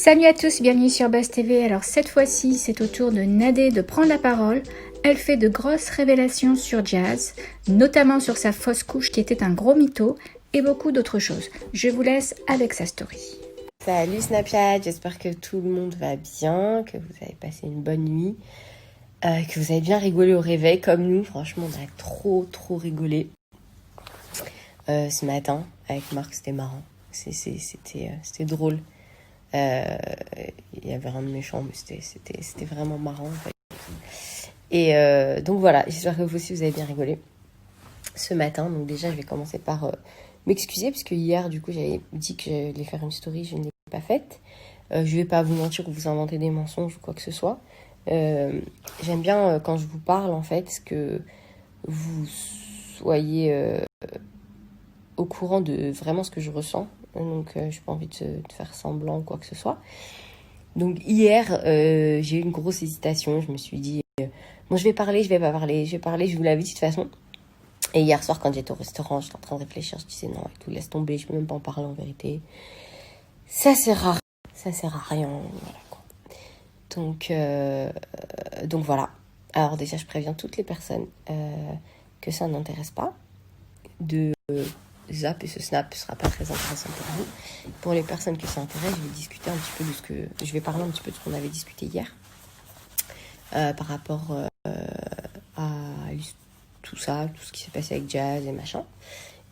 Salut à tous, bienvenue sur Buzz TV. Alors cette fois-ci, c'est au tour de Nadé de prendre la parole. Elle fait de grosses révélations sur Jazz, notamment sur sa fausse couche qui était un gros mytho et beaucoup d'autres choses. Je vous laisse avec sa story. Salut Snapchat, j'espère que tout le monde va bien, que vous avez passé une bonne nuit, que vous avez bien rigolé au réveil comme nous. Franchement, on a trop rigolé ce matin avec Marc, c'était marrant, c'était drôle. Il y avait rien de méchant, mais c'était vraiment marrant en fait. Et donc voilà, j'espère que vous aussi vous avez bien rigolé ce matin. Donc déjà, je vais commencer par m'excuser, puisque hier, du coup, j'avais dit que j'allais faire une story, je ne l'ai pas faite. Je vais pas vous mentir ou vous inventer des mensonges ou quoi que ce soit. J'aime bien quand je vous parle, en fait, que vous soyez au courant de vraiment ce que je ressens. Donc, je n'ai pas envie de faire semblant ou quoi que ce soit. Donc, hier, j'ai eu une grosse hésitation. Je me suis dit, bon, je vais parler, je vais pas parler, je vais parler, je vous l'avais dit de toute façon. Et hier soir, quand j'étais au restaurant, j'étais en train de réfléchir, je disais non, tout laisse tomber, je peux même pas en parler en vérité. Ça sert à rien, voilà quoi. Donc voilà. Alors déjà, je préviens toutes les personnes que ça n'intéresse pas de zap, et ce snap sera pas très intéressant pour vous. Pour les personnes que ça intéresse, je vais discuter un petit peu je vais parler un petit peu de ce qu'on avait discuté hier par rapport à tout ça, tout ce qui s'est passé avec Jazz et machin.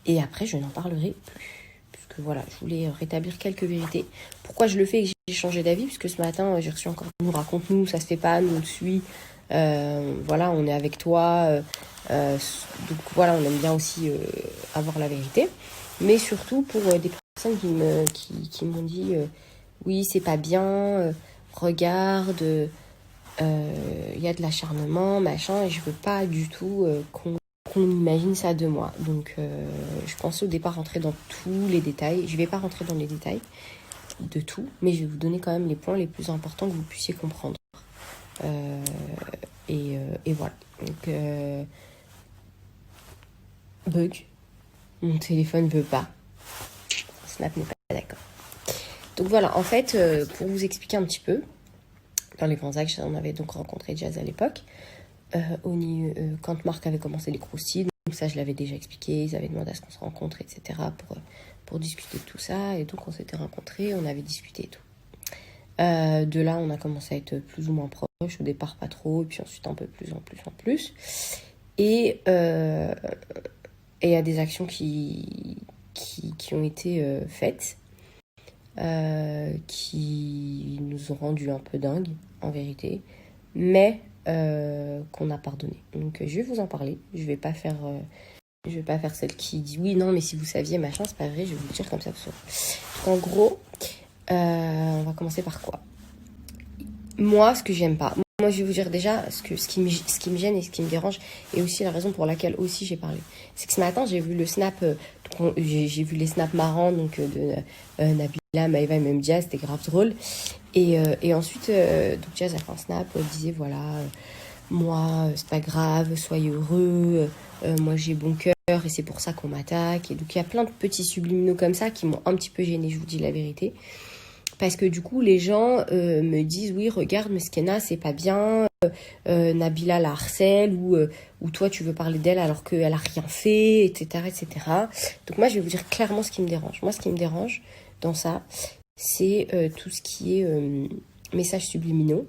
Et après, je n'en parlerai plus. Puisque voilà, je voulais rétablir quelques vérités. Pourquoi je le fais et que j'ai changé d'avis? Puisque ce matin, j'ai reçu encore nous, raconte-nous, ça se fait pas, nous on te suit. Voilà, on est avec toi. Donc voilà, on aime bien aussi avoir la vérité. Mais surtout pour des personnes qui m'ont dit oui, c'est pas bien, regarde, il y a de l'acharnement, machin, et je veux pas du tout qu'on imagine ça de moi. Donc je pensais au départ rentrer dans tous les détails. Je vais pas rentrer dans les détails de tout, mais je vais vous donner quand même les points les plus importants que vous puissiez comprendre. Et voilà. Donc bug. Mon téléphone veut pas. Snap n'est pas d'accord. Donc voilà, en fait, pour vous expliquer un petit peu, dans les grands axes, on avait donc rencontré Jazz à l'époque. Quand Marc avait commencé les croustilles, donc ça je l'avais déjà expliqué, ils avaient demandé à ce qu'on se rencontre, etc. pour discuter de tout ça, et donc on s'était rencontrés, on avait discuté et tout. De là on a commencé à être plus ou moins proches, au départ pas trop, et puis ensuite un peu plus en plus. Et il y a des actions qui ont été faites, qui nous ont rendus un peu dingues en vérité, mais qu'on a pardonné. Donc je vais vous en parler. Je vais pas faire celle qui dit oui, non, mais si vous saviez, machin, c'est pas vrai, je vais vous le dire comme ça. En gros, on va commencer par quoi? Moi, ce que j'aime pas. Moi, je vais vous dire déjà ce qui me gêne et ce qui me dérange, et aussi la raison pour laquelle aussi j'ai parlé. C'est que ce matin, j'ai vu le snap, j'ai vu les snaps marrants donc de Nabila, Maëva et même Jazz, c'était grave drôle. Et ensuite, donc Jazz a fait un snap, disait voilà, moi, c'est pas grave, soyez heureux, moi j'ai bon cœur et c'est pour ça qu'on m'attaque. Et donc il y a plein de petits subliminaux comme ça qui m'ont un petit peu gênée, je vous dis la vérité. Parce que du coup, les gens me disent oui, regarde, Meskena, c'est pas bien, Nabila la harcèle, ou toi tu veux parler d'elle alors qu'elle a rien fait, etc., etc. Donc moi, je vais vous dire clairement ce qui me dérange. Moi, ce qui me dérange dans ça, c'est tout ce qui est messages subliminaux.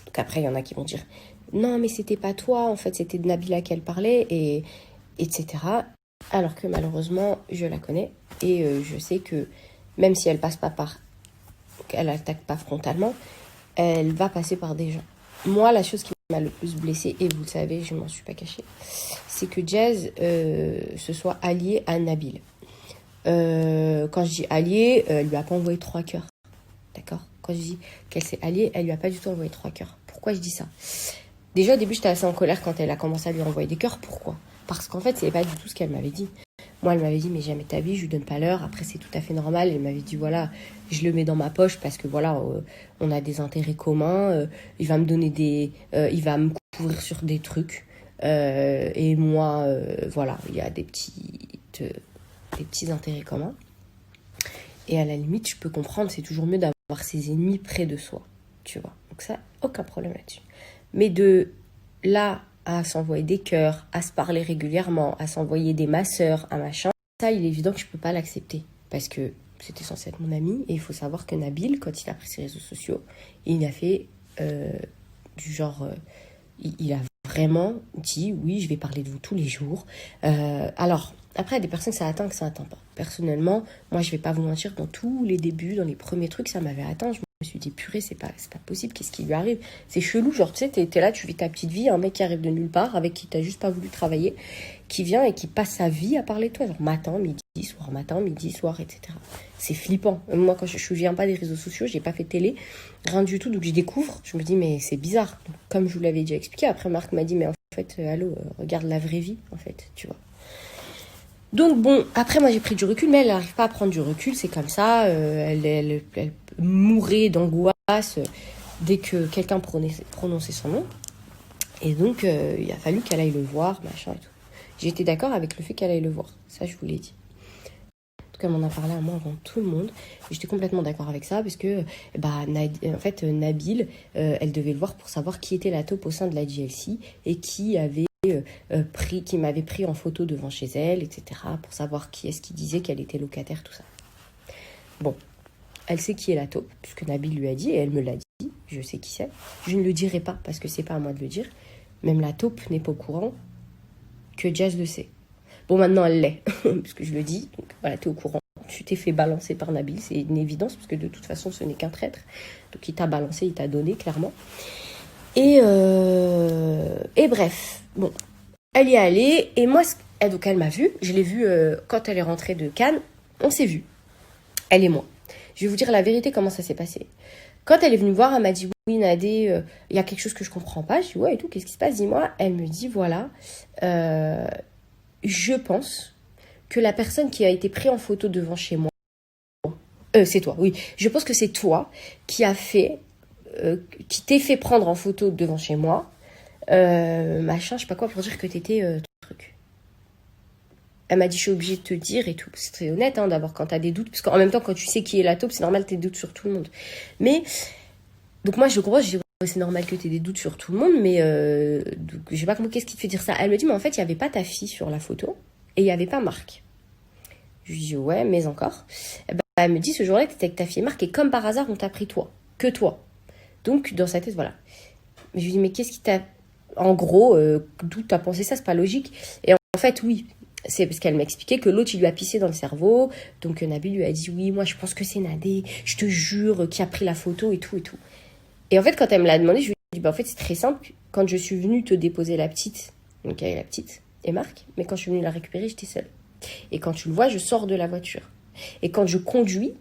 Donc après, il y en a qui vont dire non, mais c'était pas toi, en fait, c'était de Nabila qu'elle parlait, et etc. Alors que malheureusement, je la connais, et je sais que même si elle passe pas par... elle attaque pas frontalement, elle va passer par des gens. Moi, la chose qui m'a le plus blessée, et vous le savez, je m'en suis pas cachée, c'est que Jazz se soit alliée à Nabil. Quand je dis alliée, elle lui a pas envoyé 3 cœurs. D'accord? Quand je dis qu'elle s'est alliée, elle lui a pas du tout envoyé 3 cœurs. Pourquoi je dis ça? Déjà, au début, j'étais assez en colère quand elle a commencé à lui envoyer des cœurs. Pourquoi? Parce qu'en fait, c'est pas du tout ce qu'elle m'avait dit. Moi, elle m'avait dit, mais jamais ta vie, je lui donne pas l'heure. Après, c'est tout à fait normal. Elle m'avait dit, voilà, je le mets dans ma poche parce que voilà, on a des intérêts communs. Il va me donner il va me couvrir sur des trucs. Et moi, voilà, il y a des petits intérêts communs. Et à la limite, je peux comprendre, c'est toujours mieux d'avoir ses ennemis près de soi, tu vois. Donc ça, aucun problème là-dessus. Mais de là à s'envoyer des cœurs, à se parler régulièrement, à s'envoyer des masseurs, un machin, ça, il est évident que je peux pas l'accepter. Parce que c'était censé être mon ami. Et il faut savoir que Nabil, quand il a pris ses réseaux sociaux, il a fait du genre... il a vraiment dit, oui, je vais parler de vous tous les jours. Alors, après, il y a des personnes que ça atteint, que ça atteint pas. Personnellement, moi, je vais pas vous mentir, dans tous les débuts, dans les premiers trucs, ça m'avait atteint. Je me suis dit, purée, c'est pas possible, qu'est-ce qui lui arrive? C'est chelou, genre, tu sais, t'es là, tu vis ta petite vie, un mec qui arrive de nulle part, avec qui t'as juste pas voulu travailler, qui vient et qui passe sa vie à parler de toi, genre matin, midi, soir, etc. C'est flippant. Moi, quand je viens pas des réseaux sociaux, j'ai pas fait de télé, rien du tout, donc je découvre, je me dis, mais c'est bizarre. Donc, comme je vous l'avais déjà expliqué, après Marc m'a dit, mais en fait, allô, regarde la vraie vie, en fait, tu vois. Donc bon, après moi j'ai pris du recul, mais elle n'arrive pas à prendre du recul, c'est comme ça, elle mourait d'angoisse dès que quelqu'un prononçait son nom. Et donc il a fallu qu'elle aille le voir, machin et tout. J'étais d'accord avec le fait qu'elle aille le voir, ça je vous l'ai dit. En tout cas, elle m'en a parlé à moi avant tout le monde. Et j'étais complètement d'accord avec ça, parce que en fait, Nabil, elle devait le voir pour savoir qui était la taupe au sein de la JLC et qui m'avait pris en photo devant chez elle, etc. pour savoir qui est-ce qui disait qu'elle était locataire, tout ça. Bon, elle sait qui est la taupe, puisque Nabil lui a dit, et elle me l'a dit, je sais qui c'est. Je ne le dirai pas, parce que c'est pas à moi de le dire. Même la taupe n'est pas au courant que Jazz le sait. Bon, maintenant elle l'est, puisque je le dis, donc voilà, t'es au courant. Tu t'es fait balancer par Nabil, c'est une évidence, parce que de toute façon, ce n'est qu'un traître. Donc il t'a balancé, il t'a donné, clairement. Et bref, bon, elle y est allée, et moi, donc elle m'a vue, je l'ai vue quand elle est rentrée de Cannes, on s'est vus, elle et moi. Je vais vous dire la vérité, comment ça s'est passé. Quand elle est venue me voir, elle m'a dit, oui Nadé, il y a quelque chose que je comprends pas. Je dis, ouais et tout, qu'est-ce qui se passe, dis-moi. Elle me dit, voilà, je pense que la personne qui a été prise en photo devant chez moi, c'est toi, oui, je pense que c'est toi qui t'es fait prendre en photo devant chez moi, machin, je sais pas quoi, pour dire que t'étais truc. Elle m'a dit, je suis obligée de te dire et tout. C'est très honnête, hein, d'abord, quand t'as des doutes, parce qu'en même temps, quand tu sais qui est la taupe, c'est normal que t'aies des doutes sur tout le monde. Mais, donc moi, je crois, je dis, ouais, c'est normal que t'aies des doutes sur tout le monde, mais donc, je sais pas comment, qu'est-ce qui te fait dire ça. Elle me dit, mais en fait, il y avait pas ta fille sur la photo, et il y avait pas Marc. Je lui dis, ouais, mais encore. Et ben, elle me dit, ce jour-là, t'étais avec ta fille Marc, et comme par hasard, on t'a pris toi. Que toi. Donc, dans sa tête, voilà. Mais je lui dis, mais qu'est-ce qui t'a... En gros, d'où t'as pensé ça, c'est pas logique. Et en fait, oui, c'est parce qu'elle m'expliquait que l'autre, il lui a pissé dans le cerveau. Donc, Nabil lui a dit, oui, moi, je pense que c'est Nadé, je te jure, qui a pris la photo et tout et tout. Et en fait, quand elle me l'a demandé, je lui ai dit, bah, en fait, c'est très simple. Quand je suis venue te déposer la petite, donc il y avait la petite et Marc, mais quand je suis venue la récupérer, j'étais seule. Et quand tu le vois, je sors de la voiture. Et quand je conduis,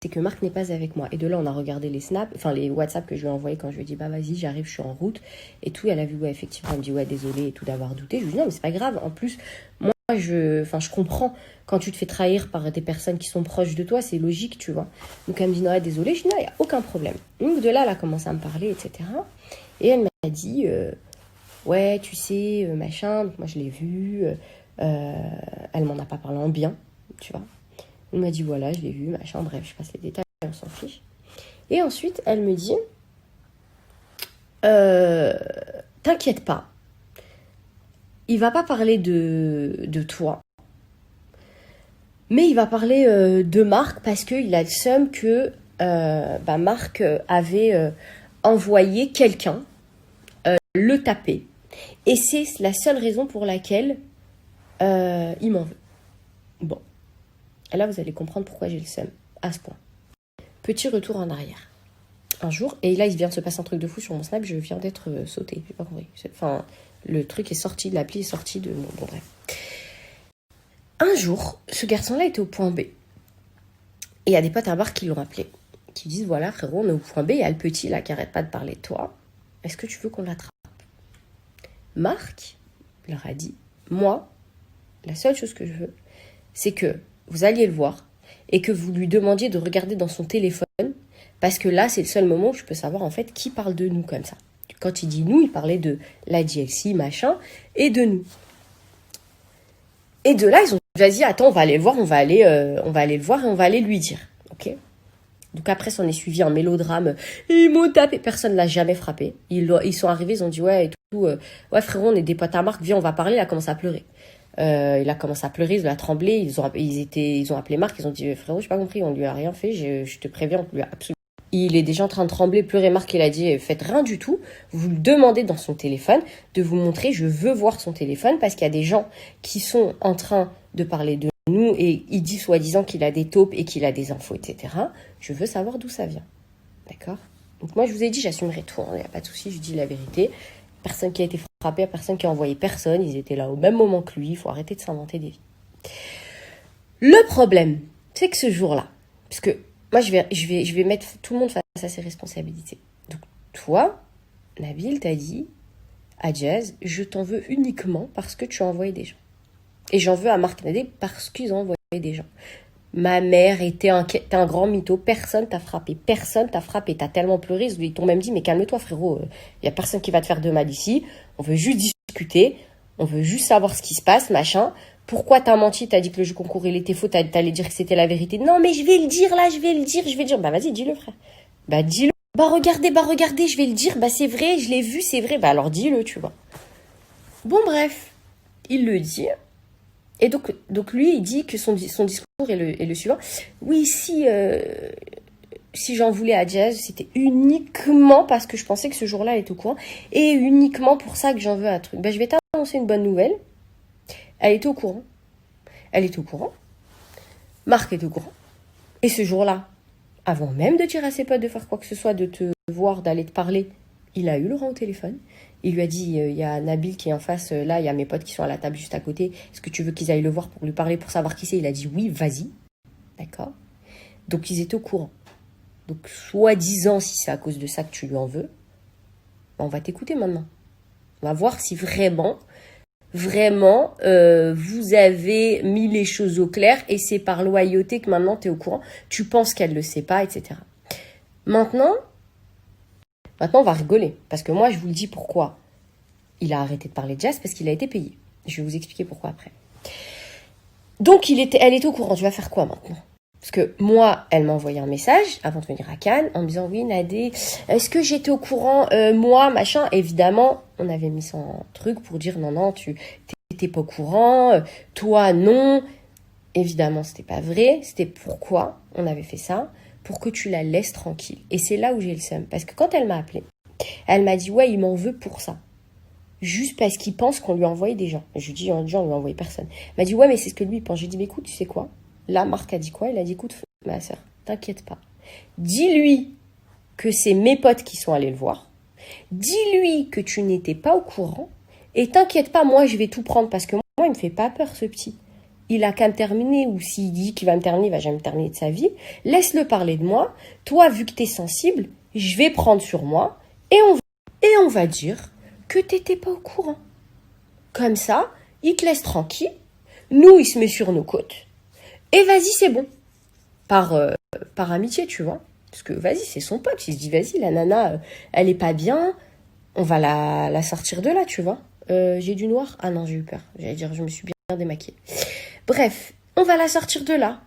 c'est que Marc n'est pas avec moi. Et de là, on a regardé les snaps, enfin les WhatsApp que je lui ai envoyés quand je lui ai dit, bah vas-y, j'arrive, je suis en route. Et tout, elle a vu, ouais, effectivement, elle me dit, ouais, désolée et tout d'avoir douté. Je lui ai dit, non, mais c'est pas grave. En plus, moi, je comprends quand tu te fais trahir par des personnes qui sont proches de toi, c'est logique, tu vois. Donc elle me dit, non, désolée. Je dis, non, il n'y a aucun problème. Donc de là, elle a commencé à me parler, etc. Et elle m'a dit, ouais, tu sais, machin. Donc moi, je l'ai vue. Elle m'en a pas parlé en bien, tu vois. Elle m'a dit, voilà, je l'ai vu, machin, bref, je passe les détails, on s'en fiche. Et ensuite, elle me dit, t'inquiète pas, il va pas parler de toi, mais il va parler de Marc, parce qu'il a le seum que Marc avait envoyé quelqu'un le taper. Et c'est la seule raison pour laquelle il m'en veut. Bon. Et là, vous allez comprendre pourquoi j'ai le seum, à ce point. Petit retour en arrière. Un jour, et là, il vient de se passer un truc de fou sur mon Snap, je viens d'être sautée. J'ai pas compris. Enfin, le truc est sorti, l'appli est sortie de... Bon, bref. Un jour, ce garçon-là était au point B. Et il y a des potes à bar qui l'ont appelé, qui disent, voilà, frérot, on est au point B, il y a le petit, là, qui arrête pas de parler de toi. Est-ce que tu veux qu'on l'attrape? Marc leur a dit, moi, la seule chose que je veux, c'est que vous alliez le voir et que vous lui demandiez de regarder dans son téléphone, parce que là, c'est le seul moment où je peux savoir en fait qui parle de nous comme ça. Quand il dit nous, il parlait de la JLC, machin, et de nous. Et de là, ils ont dit, vas-y, attends, on va aller le voir, on va aller le voir et on va aller lui dire. Ok ? Donc après, s'en est suivi un mélodrame. Ils m'ont tapé. Personne ne l'a jamais frappé. Ils sont arrivés, ils ont dit ouais et tout. Ouais frérot, on est des potes à Marc, viens, on va parler. Il a commencé à pleurer. Il a commencé à pleurer, il a tremblé. Ils ont appelé Marc, ils ont dit frérot, j'ai pas compris, on lui a rien fait. Je te préviens, on lui a absolument. Il est déjà en train de trembler, pleurer. Marc, il a dit faites rien du tout. Vous le demandez dans son téléphone de vous montrer. Je veux voir son téléphone parce qu'il y a des gens qui sont en train de parler de nous et il dit soi-disant qu'il a des taupes et qu'il a des infos, etc. Je veux savoir d'où ça vient. D'accord? Donc moi, je vous ai dit, j'assumerai tout. Il n'y a pas de souci, je dis la vérité. Personne qui a été frappé, personne qui a envoyé personne. Ils étaient là au même moment que lui. Il faut arrêter de s'inventer des vies. Le problème, c'est que ce jour-là, parce que moi, je vais mettre tout le monde face à ses responsabilités. Donc toi, Nabil, t'as dit à Jazz, je t'en veux uniquement parce que tu as envoyé des gens. Et j'en veux à Marc Nadé parce qu'ils ont envoyé des gens. Ma mère était t'es un grand mytho, personne t'a frappé, t'as tellement pleuré, ils t'ont même dit, mais calme-toi frérot, y a personne qui va te faire de mal ici, on veut juste discuter, on veut juste savoir ce qui se passe, machin, pourquoi t'as menti, t'as dit que le jeu concours il était faux, t'allais dire que c'était la vérité, non mais je vais le dire là, je vais le dire, bah vas-y dis-le frère, bah dis-le, bah regardez, je vais le dire, bah c'est vrai, je l'ai vu, c'est vrai, bah alors dis-le, tu vois. Bon bref, il le dit. Et donc lui, il dit que son discours est le suivant. Oui, si j'en voulais à Jazz, c'était uniquement parce que je pensais que ce jour-là, elle était au courant. Et uniquement pour ça que j'en veux un truc. Ben, je vais t'annoncer une bonne nouvelle. Elle était au courant. Marc est au courant. Et ce jour-là, avant même de dire à ses potes de faire quoi que ce soit, de te voir, d'aller te parler, il a eu Laurent au téléphone. Il lui a dit, il y a Nabil qui est en face, là, il y a mes potes qui sont à la table juste à côté. Est-ce que tu veux qu'ils aillent le voir pour lui parler, pour savoir qui c'est? Il a dit oui, vas-y. D'accord? Donc, ils étaient au courant. Donc, soi-disant, si c'est à cause de ça que tu lui en veux, on va t'écouter maintenant. On va voir si vraiment, vous avez mis les choses au clair et c'est par loyauté que maintenant tu es au courant. Tu penses qu'elle ne le sait pas, etc. Maintenant, on va rigoler. Parce que moi, je vous le dis pourquoi. Il a arrêté de parler de Jazz parce qu'il a été payé. Je vais vous expliquer pourquoi après. Donc, elle était au courant. Tu vas faire quoi maintenant? Parce que moi, elle m'a envoyé un message avant de venir à Cannes en me disant « Oui, Nadé, est-ce que j'étais au courant, moi, machin ?» Évidemment, on avait mis son truc pour dire « Non, tu n'étais pas au courant, toi, non. » Évidemment, c'était pas vrai. C'était pourquoi on avait fait ça, pour que tu la laisses tranquille. Et c'est là où j'ai le seum. Parce que quand elle m'a appelé, elle m'a dit « Ouais, il m'en veut pour ça. » Juste parce qu'il pense qu'on lui a envoyé des gens. Je lui dis « On lui a envoyé personne. » Elle m'a dit « Ouais, mais c'est ce que lui il pense. » Je lui ai dit « Mais écoute, tu sais quoi ?» Là, Marc a dit quoi? Il a dit, écoute, ma soeur, t'inquiète pas. Dis-lui que c'est mes potes qui sont allés le voir. Dis-lui que tu n'étais pas au courant. Et t'inquiète pas, moi, je vais tout prendre parce que moi, il me fait pas peur, ce petit. Il a qu'à me terminer ou s'il dit qu'il va me terminer, il va jamais me terminer de sa vie. Laisse-le parler de moi. Toi, vu que t'es sensible, je vais prendre sur moi et on va dire que t'étais pas au courant. Comme ça, il te laisse tranquille. Nous, il se met sur nos côtes. Et vas-y, c'est bon. Par amitié, tu vois. Parce que vas-y, c'est son pote. Il se dit, vas-y, la nana, elle est pas bien. On va la sortir de là, tu vois. J'ai du noir. Ah non, j'ai eu peur. J'allais dire, je me suis bien démaquillée. Bref, on va la sortir de là.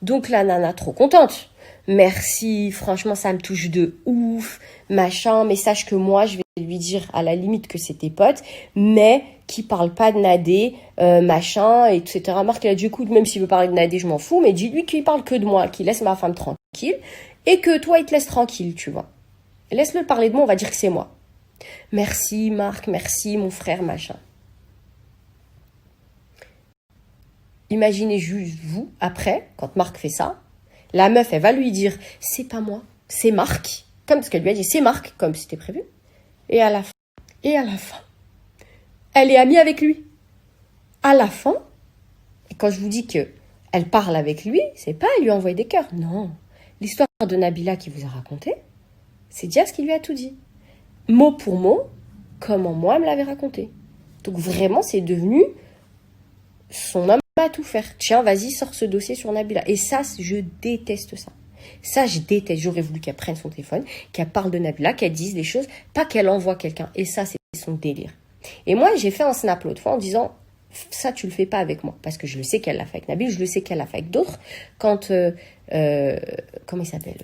Donc la nana, trop contente. Merci, franchement, ça me touche de ouf. Machin, mais sache que moi, je vais lui dire à la limite que c'est tes potes, mais qui parle pas de Nadé, machin, etc. Marc, il a dit, écoute, même s'il veut parler de Nadé, je m'en fous, mais dis-lui qu'il parle que de moi, qu'il laisse ma femme tranquille, et que toi, il te laisse tranquille, tu vois. Laisse-le parler de moi, on va dire que c'est moi. Merci, Marc, merci, mon frère, machin. Imaginez juste vous, après, quand Marc fait ça, la meuf, elle va lui dire, c'est pas moi, c'est Marc, comme ce qu'elle lui a dit, c'est Marc, comme c'était prévu. Et à la fin, elle est amie avec lui. À la fin, et quand je vous dis que elle parle avec lui, c'est pas elle lui envoie des cœurs. Non. L'histoire de Nabila qui vous a raconté, c'est Diaz qui lui a tout dit. Mot pour mot, comment moi elle me l'avait raconté. Donc vraiment, c'est devenu son homme à tout faire. Tiens, vas-y, sors ce dossier sur Nabila. Et ça, je déteste ça. Ça, je déteste. J'aurais voulu qu'elle prenne son téléphone, qu'elle parle de Nabila, qu'elle dise des choses, pas qu'elle envoie quelqu'un. Et ça, c'est son délire. Et moi, j'ai fait un snap l'autre fois en disant, Ça, tu le fais pas avec moi. Parce que je le sais qu'elle l'a fait avec Nabil, je le sais qu'elle l'a fait avec d'autres. Quand, comment il s'appelle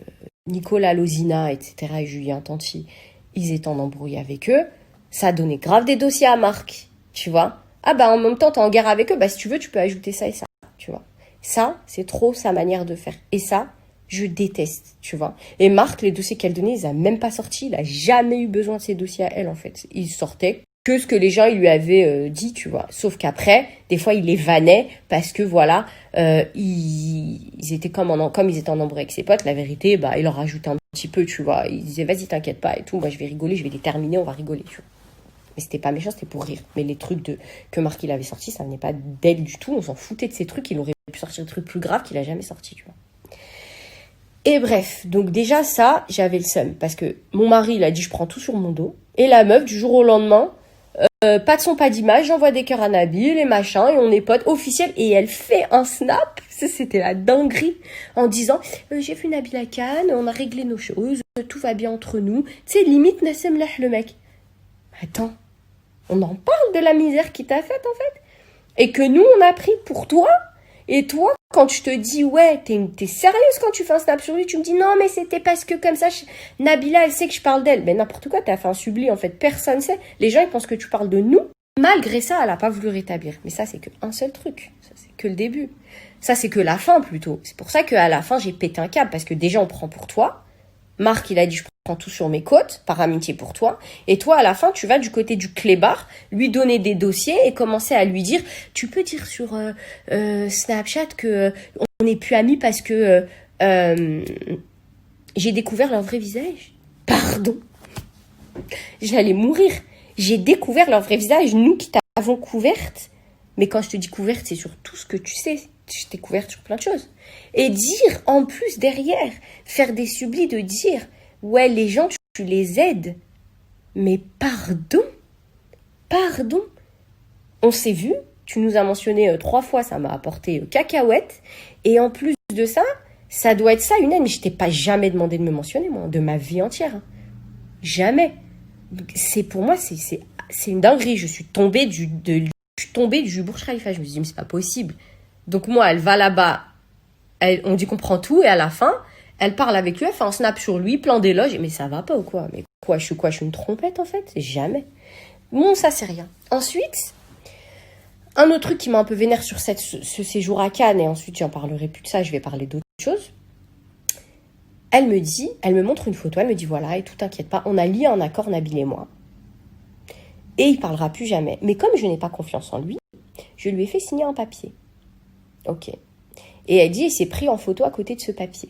Nicolas Lozina, etc., et Julien Tanti, ils étaient en embrouille avec eux, ça donnait grave des dossiers à Marc, tu vois. Ah bah en même temps, t'es en guerre avec eux, bah si tu veux, tu peux ajouter ça et ça, tu vois. Ça, c'est trop sa manière de faire. Et ça, je déteste, tu vois. Et Marc, les dossiers qu'elle donnait, ils a même pas sorti. Il a jamais eu besoin de ces dossiers à elle, en fait. Il sortait que ce que les gens ils lui avaient dit, tu vois. Sauf qu'après, des fois, il les vannait parce que, voilà, ils étaient comme ils étaient en embrouille avec ses potes. La vérité, bah, il leur rajoutait un petit peu, tu vois. Il disait, vas-y, t'inquiète pas et tout. Moi, je vais rigoler, je vais les terminer, on va rigoler, tu vois. Mais c'était pas méchant, c'était pour rire. Mais les trucs que Marc il avait sortis, ça venait pas d'elle du tout. On s'en foutait de ces trucs. Il aurait pu sortir des trucs plus graves qu'il a jamais sortis, tu vois. Et bref, donc déjà ça, j'avais le seum. Parce que mon mari, il a dit, je prends tout sur mon dos. Et la meuf, du jour au lendemain, pas de son, pas d'image, j'envoie des cœurs à Nabil et machin, et on est potes officiels. Et elle fait un snap, ça c'était la dinguerie, en disant, j'ai vu Nabil à Cannes, on a réglé nos choses, tout va bien entre nous. Tu sais, limite Nassem Lah, le mec. Attends. On en parle de la misère qu'il t'a faite, en fait. Et que nous, on a pris pour toi. Et toi, quand je te dis, ouais, t'es sérieuse quand tu fais un snap sur lui, tu me dis, non, mais c'était parce que comme ça, Nabila, elle sait que je parle d'elle. Ben, n'importe quoi, t'as fait un subli, en fait. Personne sait. Les gens, ils pensent que tu parles de nous. Malgré ça, elle a pas voulu rétablir. Mais ça, c'est qu'un seul truc. Ça, c'est que le début. Ça, c'est que la fin, plutôt. C'est pour ça qu'à la fin, j'ai pété un câble. Parce que déjà, on prend pour toi. Marc, il a dit, je prends tout sur mes côtes, par amitié pour toi. Et toi, à la fin, tu vas du côté du clébard, lui donner des dossiers et commencer à lui dire, tu peux dire sur Snapchat que on n'est plus amis parce que j'ai découvert leur vrai visage. Pardon. J'allais mourir. J'ai découvert leur vrai visage, nous qui t'avons couverte. Mais quand je te dis couverte, c'est sur tout ce que tu sais. Je t'ai couverte sur plein de choses. Et dire, en plus, derrière, faire des sublis de dire, ouais, les gens, tu les aides. Mais pardon. On s'est vu, tu nous as mentionné 3 fois, ça m'a apporté cacahuète. Et en plus de ça, ça doit être ça, une aide. Mais je t'ai pas jamais demandé de me mentionner, moi, de ma vie entière. Hein. Jamais. Pour moi, c'est une dinguerie. Je suis tombée du Burj Khalifa. Je me suis dit, mais c'est pas possible. Donc moi, elle va là-bas, on dit qu'on prend tout, et à la fin, elle parle avec lui, elle fait un snap sur lui, plein d'éloges, mais ça va pas ou quoi? Mais quoi, je suis une trompette en fait? Jamais. Bon, ça c'est rien. Ensuite, un autre truc qui m'a un peu vénère sur ce séjour à Cannes, et ensuite j'en parlerai plus de ça, je vais parler d'autres choses. Elle me montre une photo, elle me dit voilà, et tout t'inquiète pas, on a lié un accord Nabil et moi. Et il parlera plus jamais. Mais comme je n'ai pas confiance en lui, je lui ai fait signer un papier. Ok. Et elle dit, il s'est pris en photo à côté de ce papier.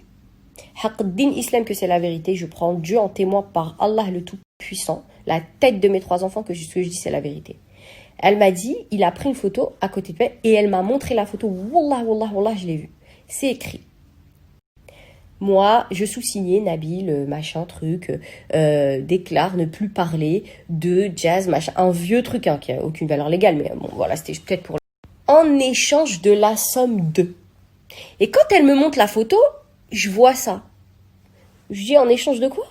Haqq-din Islam, que c'est la vérité. Je prends Dieu en témoin par Allah le Tout-Puissant, la tête de mes 3 enfants, que ce que je dis, c'est la vérité. Elle m'a dit, il a pris une photo à côté de moi et elle m'a montré la photo. Wallah, je l'ai vue. C'est écrit. Moi, je sous-signais Nabil, machin, truc, déclare ne plus parler de jazz, machin. Un vieux truc qui n'a aucune valeur légale, mais bon, voilà, c'était peut-être pour... En échange de la somme de. Et quand elle me montre la photo, je vois ça. Je dis, en échange de quoi?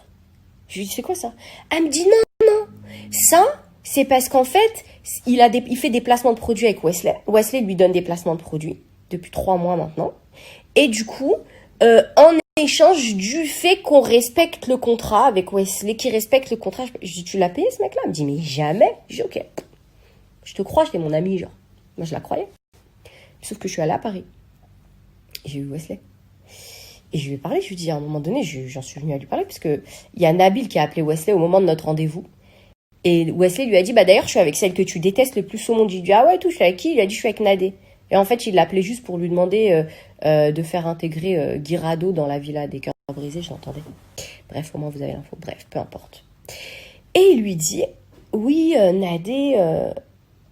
Je lui dis, c'est quoi ça? Elle me dit, non. Ça, c'est parce qu'en fait, il fait des placements de produits avec Wesley. Wesley lui donne des placements de produits depuis 3 mois maintenant. Et du coup, en échange du fait qu'on respecte le contrat avec Wesley, qui respecte le contrat, je dis, tu l'as payé ce mec-là? Elle me dit, mais jamais. Je dis, ok. Je te crois, j'étais mon ami, genre. Moi, je la croyais. Sauf que je suis allée à Paris. Et j'ai eu Wesley. Et je lui ai parlé, je lui ai dit, à un moment donné, j'en suis venue à lui parler, parce que il y a Nabil qui a appelé Wesley au moment de notre rendez-vous. Et Wesley lui a dit, bah d'ailleurs, je suis avec celle que tu détestes le plus au monde. Il lui a dit, ah ouais, tout, je suis avec qui? Il lui a dit, je suis avec Nadé. Et en fait, il l'appelait juste pour lui demander de faire intégrer Guirado dans la villa des cœurs brisés, je l'entendais. Bref, au moins vous avez l'info. Bref, peu importe. Et il lui dit, oui, Nadé...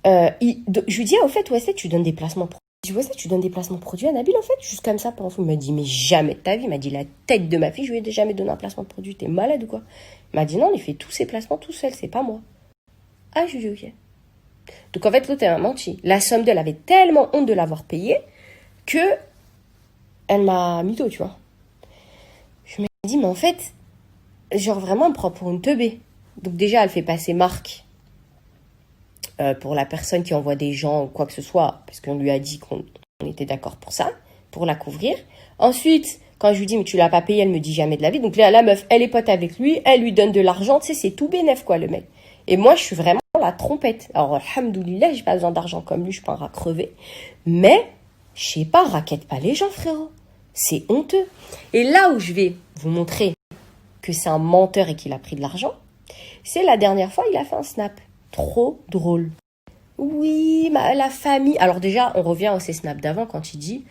je lui dis, au fait, Wesley, tu donnes des placements produits. Je dis, Wesley, tu donnes des placements produits à Nabil, en fait, juste comme ça, par info. Il m'a dit, mais jamais de ta vie. Il m'a dit, la tête de ma fille, je lui ai jamais donné un placement de produit. T'es malade ou quoi? Il m'a dit, non, il fait tous ses placements tout seul, c'est pas moi. Ah, je lui ai dit, ok. Donc, en fait, l'autre, elle a menti. La somme d'elle avait tellement honte de l'avoir payée que elle m'a mytho, tu vois. Je me dis, mais en fait, genre, vraiment, elle me prend pour une teubée. Donc, déjà, elle fait passer Marc pour la personne qui envoie des gens ou quoi que ce soit, parce qu'on lui a dit qu'on était d'accord pour ça, pour la couvrir. Ensuite, quand je lui dis, mais tu l'as pas payé, elle me dit jamais de la vie. Donc là, la meuf, elle est pote avec lui, elle lui donne de l'argent, tu sais, c'est tout bénef, quoi, le mec. Et moi, je suis vraiment la trompette. Alors, alhamdoulilah, j'ai pas besoin d'argent comme lui, je suis pas un rat crevé. Mais, je sais pas, raquette pas les gens, frérot. C'est honteux. Et là où je vais vous montrer que c'est un menteur et qu'il a pris de l'argent, c'est la dernière fois, il a fait un snap. Trop drôle. Oui, la famille. Alors déjà, on revient à ces snaps d'avant quand il dit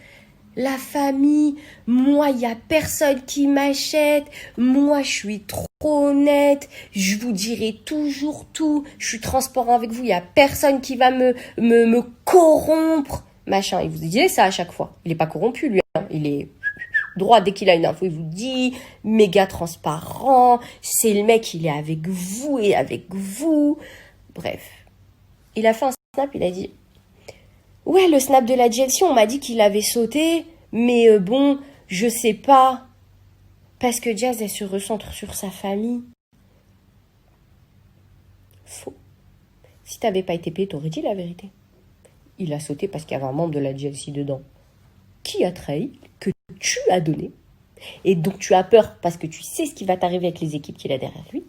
la famille, moi, il n'y a personne qui m'achète. Moi, je suis trop honnête. Je vous dirai toujours tout. Je suis transparent avec vous. Il n'y a personne qui va me corrompre. Machin. Il vous disait ça à chaque fois. Il n'est pas corrompu, lui. Hein. Il est droit. Dès qu'il a une info, il vous dit méga transparent. C'est le mec, il est avec vous et avec vous. Bref. Il a fait un snap, il a dit ouais, le snap de la GLC, on m'a dit qu'il avait sauté, mais bon, je sais pas. Parce que Jazz, elle se recentre sur sa famille. Faux. Si t'avais pas été payé, t'aurais dit la vérité. Il a sauté parce qu'il y avait un membre de la GLC dedans. Qui a trahi, que tu as donné. Et donc tu as peur parce que tu sais ce qui va t'arriver avec les équipes qu'il a derrière lui.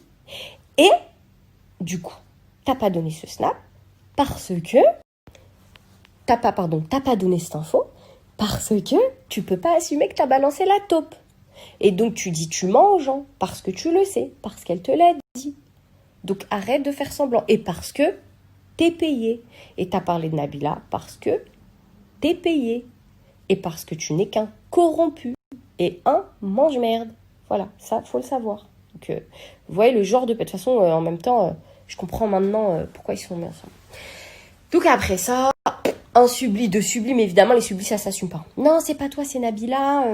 Et, du coup, t'as pas donné ce snap parce que... T'as pas donné cette info parce que tu peux pas assumer que t'as balancé la taupe. Et donc tu dis tu mens aux gens parce que tu le sais, parce qu'elle te l'a dit. Donc arrête de faire semblant. Et parce que t'es payé. Et t'as parlé de Nabila parce que t'es payé. Et parce que tu n'es qu'un corrompu. Et un mange-merde. Voilà, ça faut le savoir. Donc vous voyez le genre de... De toute façon, en même temps, je comprends maintenant pourquoi ils sont mis ensemble. Donc après ça... Un subli, deux sublis, mais évidemment, les sublis, ça s'assume pas. Non, c'est pas toi, c'est Nabila.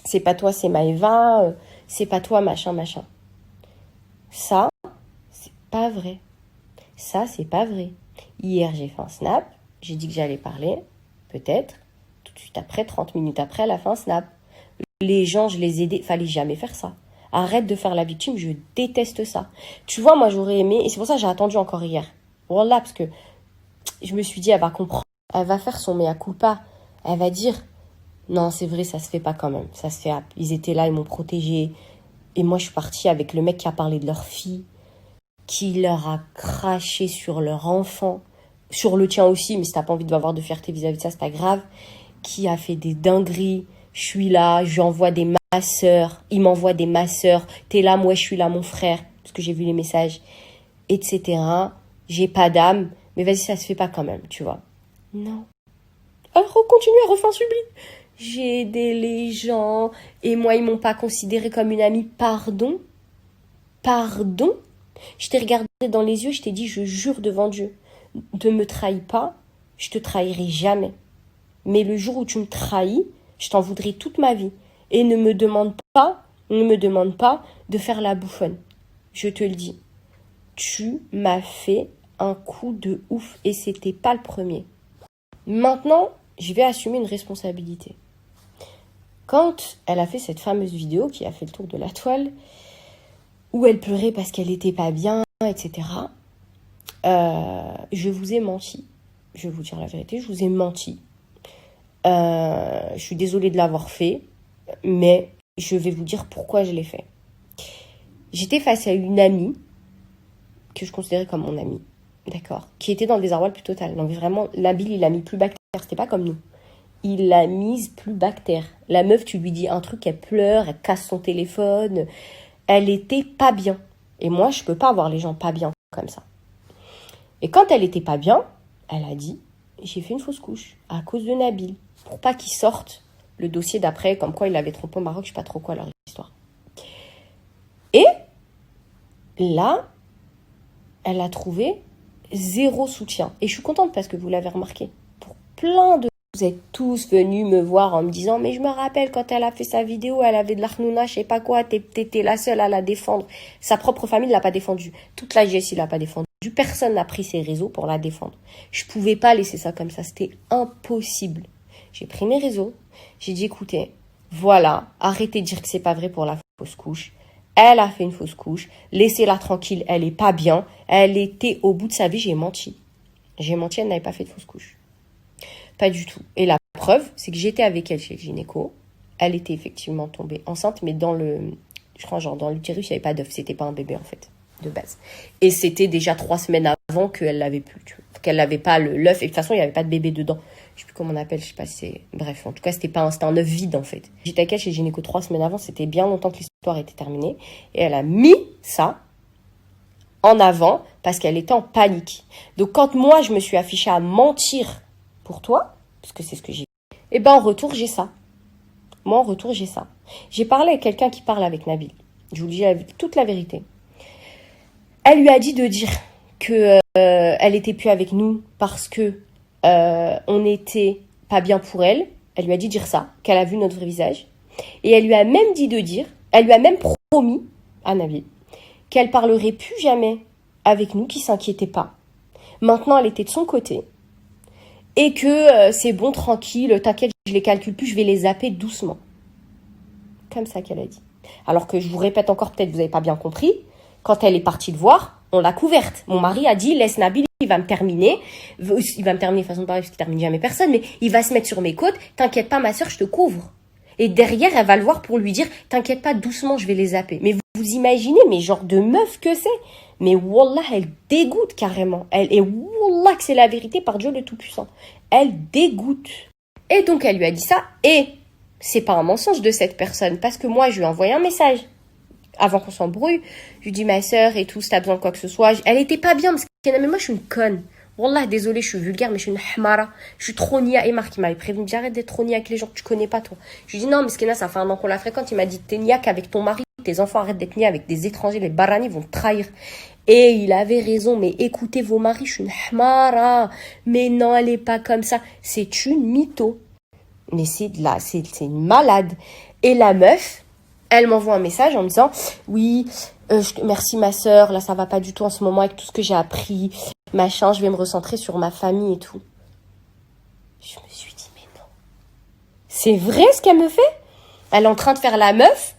C'est pas toi, c'est Maëva. C'est pas toi, machin, machin. Ça, c'est pas vrai. Ça, c'est pas vrai. Hier, j'ai fait un snap. J'ai dit que j'allais parler. Peut-être. Tout de suite après, 30 minutes après, elle a fait un snap. Les gens, je les ai aidés. Fallait jamais faire ça. Arrête de faire la victime. Je déteste ça. Tu vois, moi, j'aurais aimé. Et c'est pour ça que j'ai attendu encore hier. Voilà, parce que je me suis dit, elle va comprendre. Elle va faire son mea culpa. Elle va dire, non, c'est vrai, ça se fait pas quand même. Ça se fait. Ils étaient là, ils m'ont protégée. Et moi, je suis partie avec le mec qui a parlé de leur fille, qui leur a craché sur leur enfant, sur le tien aussi, mais si t'as pas envie d'avoir de fierté vis-à-vis de ça, c'est pas grave. Qui a fait des dingueries. Je suis là, j'envoie des masseurs. Il m'envoie des masseurs. T'es là, moi, je suis là, mon frère. Parce que j'ai vu les messages, etc. J'ai pas d'âme. Mais vas-y, ça se fait pas quand même, tu vois. Non. Alors, on continue à refaire un subli. J'ai aidé les gens. Et moi, ils m'ont pas considérée comme une amie. Pardon. Pardon. Je t'ai regardé dans les yeux, je t'ai dit, je jure devant Dieu, ne me trahis pas, je te trahirai jamais. Mais le jour où tu me trahis, je t'en voudrais toute ma vie. Et ne me demande pas de faire la bouffonne. Je te le dis. Tu m'as fait un coup de ouf et c'était pas le premier. Maintenant, je vais assumer une responsabilité. Quand elle a fait cette fameuse vidéo qui a fait le tour de la toile, où elle pleurait parce qu'elle était pas bien, etc., je vous ai menti. Je vais vous dire la vérité, je vous ai menti. Je suis désolée de l'avoir fait, mais je vais vous dire pourquoi je l'ai fait. J'étais face à une amie que je considérais comme mon amie, d'accord, qui était dans le désarroi le plus total. Donc vraiment, Nabil, il l'a mis plus bactère, c'était pas comme nous. Il l'a mise plus bactère. La meuf, tu lui dis un truc, elle pleure, elle casse son téléphone. Elle était pas bien. Et moi, je peux pas avoir les gens pas bien comme ça. Et quand elle était pas bien, elle a dit, j'ai fait une fausse couche à cause de Nabil. Pour pas qu'il sorte le dossier d'après, comme quoi il avait trompé au Maroc, je sais pas trop quoi leur histoire. Et là, elle a trouvé zéro soutien. Et je suis contente parce que vous l'avez remarqué. Pour plein de... Vous êtes tous venus me voir en me disant, mais je me rappelle quand elle a fait sa vidéo, elle avait de l'arnouna, je sais pas quoi, t'étais la seule à la défendre. Sa propre famille ne l'a pas défendue. Toute la GSI l'a pas défendue. Personne n'a pris ses réseaux pour la défendre. Je pouvais pas laisser ça comme ça, c'était impossible. J'ai pris mes réseaux, j'ai dit, écoutez, voilà, arrêtez de dire que c'est pas vrai pour la fausse couche. Elle a fait une fausse couche, laissez-la tranquille, elle est pas bien, elle était au bout de sa vie, j'ai menti. J'ai menti, elle n'avait pas fait de fausse couche. Pas du tout. Et la preuve, c'est que j'étais avec elle chez le gynéco. Elle était effectivement tombée enceinte, mais je crois genre dans l'utérus, il n'y avait pas d'œuf. C'était pas un bébé en fait, de base. Et c'était déjà 3 semaines avant qu'elle l'avait plus, tu vois. Qu'elle n'avait pas l'œuf. Et de toute façon, il n'y avait pas de bébé dedans. Je sais plus comment on appelle, je sais pas si c'est... Bref, en tout cas, c'était un œuf vide en fait. J'étais avec elle chez le gynéco 3 semaines avant. C'était bien longtemps que l'histoire était terminée. Et elle a mis ça en avant parce qu'elle était en panique. Donc quand moi, je me suis affichée à mentir pour toi, parce que c'est ce que j'ai fait, et ben en retour, j'ai ça. Moi, en retour, j'ai ça. J'ai parlé avec quelqu'un qui parle avec Nabil. Je vous dis toute la vérité. Elle lui a dit de dire que elle était plus avec nous parce que on n'était pas bien pour elle. Elle lui a dit de dire ça, qu'elle a vu notre vrai visage. Et elle lui a même dit de dire, elle lui a même promis à Nabil qu'elle parlerait plus jamais avec nous, qu'il s'inquiétait pas. Maintenant, elle était de son côté. Et que c'est bon, tranquille, t'inquiète, je les calcule plus, je vais les zapper doucement. Comme ça qu'elle a dit. Alors que je vous répète encore, peut-être vous n'avez pas bien compris, quand elle est partie le voir, on l'a couverte. Mon mari a dit, laisse Nabil, il va me terminer. Il va me terminer de façon de parler, parce qu'il termine jamais personne, mais il va se mettre sur mes côtes. T'inquiète pas, ma soeur, je te couvre. Et derrière, elle va le voir pour lui dire, t'inquiète pas, doucement, je vais les zapper. Mais vous imaginez, mais genre de meuf que c'est. Mais wallah, elle dégoûte carrément. Et wallah que c'est la vérité par Dieu le Tout-Puissant. Elle dégoûte. Et donc, elle lui a dit ça. Et c'est pas un mensonge de cette personne. Parce que moi, je lui ai envoyé un message. Avant qu'on s'embrouille. Je lui dis, ma sœur et tout, si t'as besoin de quoi que ce soit. Elle était pas bien. Parce que, mais moi, je suis une conne. Wallah, désolée, je suis vulgaire, mais je suis une hmara. Je suis trop nia. Et Marc, il m'avait prévenu, j'arrête d'être trop nia avec les gens que tu connais pas, toi. Je lui dis, non, mais Skena, ça fait un an qu'on la fréquente. Il m'a dit, t'es nia qu'avec ton mari. Tes enfants arrêtent d'être nia avec des étrangers. Les barani vont te trahir. Et il avait raison, mais écoutez vos maris, je suis une hmara. Mais non, elle est pas comme ça. C'est une mytho. Mais c'est une malade. Et la meuf, elle m'envoie un message en me disant, oui, merci ma sœur, là ça va pas du tout en ce moment avec tout ce que j'ai appris, machin, je vais me recentrer sur ma famille et tout. Je me suis dit, mais non. C'est vrai ce qu'elle me fait? Elle est en train de faire la meuf,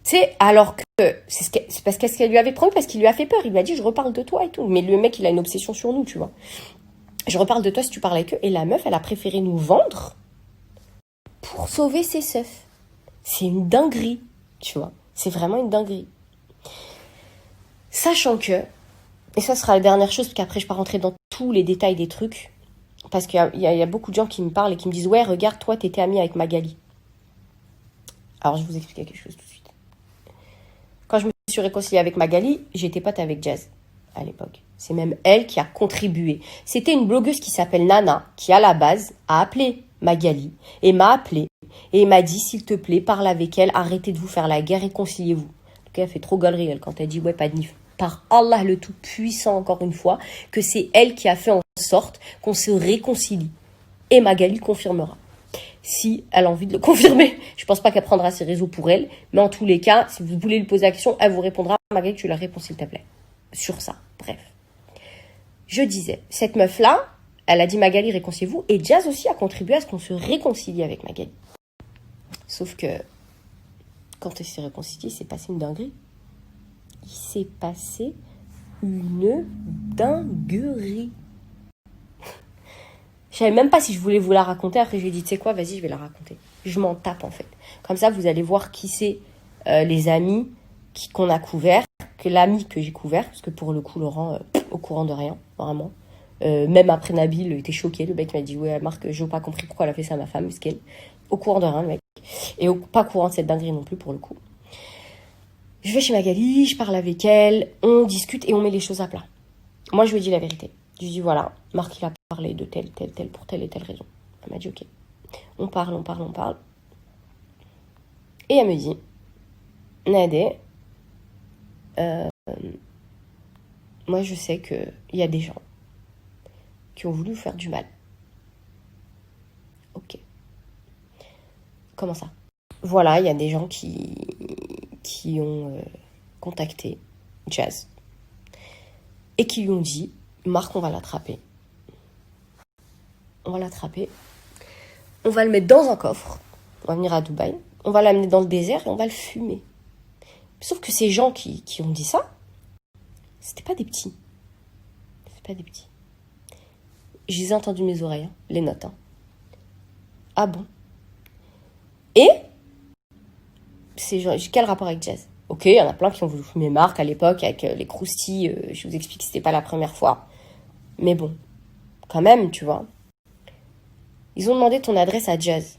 tu sais, alors que c'est parce qu'elle lui avait promis, parce qu'il lui a fait peur. Il lui a dit, je reparle de toi et tout. Mais le mec, il a une obsession sur nous, tu vois. Je reparle de toi si tu parles avec eux. Et la meuf, elle a préféré nous vendre pour sauver ses seufs. C'est une dinguerie, tu vois. C'est vraiment une dinguerie. Sachant que, et ça sera la dernière chose, parce qu'après je ne vais pas rentrer dans tous les détails des trucs, parce qu'il y a beaucoup de gens qui me parlent et qui me disent, ouais, regarde, toi, t'étais amie avec Magali. Alors, je vais vous expliquer quelque chose tout de suite. Quand je me suis réconciliée avec Magali, j'étais pote avec Jazz, à l'époque. C'est même elle qui a contribué. C'était une blogueuse qui s'appelle Nana, qui, à la base, a appelé Magali, et m'a appelé, et m'a dit, s'il te plaît, parle avec elle, arrêtez de vous faire la guerre, réconciliez-vous. En tout cas, elle fait trop galerie, elle, quand elle dit, ouais, pas de nif. Par Allah le Tout-Puissant, encore une fois, que c'est elle qui a fait en sorte qu'on se réconcilie. Et Magali confirmera. Si elle a envie de le confirmer. Je pense pas qu'elle prendra ses réseaux pour elle. Mais en tous les cas, si vous voulez lui poser la question, elle vous répondra. Magali, tu la réponds s'il te plaît. Sur ça. Bref. Je disais, cette meuf-là, elle a dit Magali, réconciliez-vous. Et Jazz aussi a contribué à ce qu'on se réconcilie avec Magali. Sauf que, quand elle s'est réconciliée, il s'est passé une dinguerie. Il s'est passé une dinguerie. Je savais même pas si je voulais vous la raconter. Après, je lui ai dit, tu sais quoi, vas-y, je vais la raconter. Je m'en tape, en fait. Comme ça, vous allez voir qui c'est les amis qu'on a couverts, que l'ami que j'ai couvert. Parce que pour le coup, Laurent, au courant de rien, vraiment. Même après Nabil, il était choqué. Le mec m'a dit, ouais, Marc, je n'ai pas compris pourquoi elle a fait ça à ma femme. Parce qu'elle, au courant de rien, le mec. Et pas courant de cette dinguerie non plus, pour le coup. Je vais chez Magali, je parle avec elle, on discute et on met les choses à plat. Moi, je lui ai dit la vérité. Je lui ai dit, voilà, Marc, il a parlé de telle, pour telle et telle raison. Elle m'a dit, ok. On parle. Et elle me dit, Nadé, moi, je sais qu'il y a des gens qui ont voulu vous faire du mal. Ok. Comment ça? Voilà, il y a des gens qui ont contacté Jazz et qui lui ont dit, Marc, on va l'attraper. On va l'attraper. On va le mettre dans un coffre. On va venir à Dubaï. On va l'amener dans le désert et on va le fumer. Sauf que ces gens qui ont dit ça, c'était pas des petits. C'est pas des petits. Je les ai entendues de mes oreilles, hein, les notes. Hein. Ah bon? Et c'est genre, quel rapport avec Jazz? Ok, il y en a plein qui ont voulu fumer Marc à l'époque avec les croustilles. Je vous explique que c'était pas la première fois. Mais bon, quand même, tu vois. Ils ont demandé ton adresse à Jazz.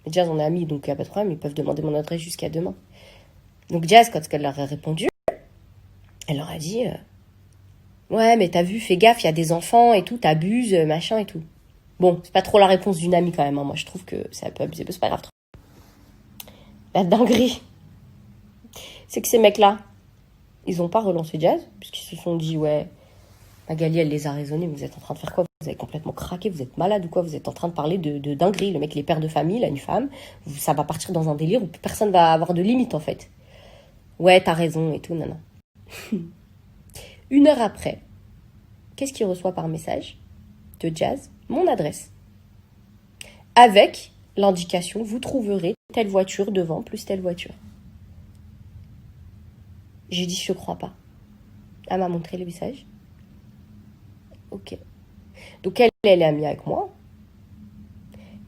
Jazz, on est amis, donc il n'y a pas de problème. Ils peuvent demander mon adresse jusqu'à demain. Donc Jazz, quand elle leur a répondu, elle leur a dit ouais, mais t'as vu, fais gaffe, il y a des enfants et tout, t'abuses, machin et tout. Bon, c'est pas trop la réponse d'une amie quand même. Hein. Moi, je trouve que c'est un peu abusé, c'est pas grave. La dinguerie, c'est que ces mecs-là, ils ont pas relancé Jazz, puisqu'ils se sont dit ouais, Magali, elle les a raisonnés, mais vous êtes en train de faire quoi? Vous avez complètement craqué, vous êtes malade ou quoi? Vous êtes en train de parler de dinguerie. Le mec, il est père de famille, il a une femme. Ça va partir dans un délire où personne va avoir de limite, en fait. Ouais, t'as raison et tout, non. 1 heure après, qu'est-ce qu'il reçoit par message de Jazz? Mon adresse. Avec l'indication, vous trouverez telle voiture devant, plus telle voiture. J'ai dit, je crois pas. Elle m'a montré le message. Ok. Donc elle est amie avec moi.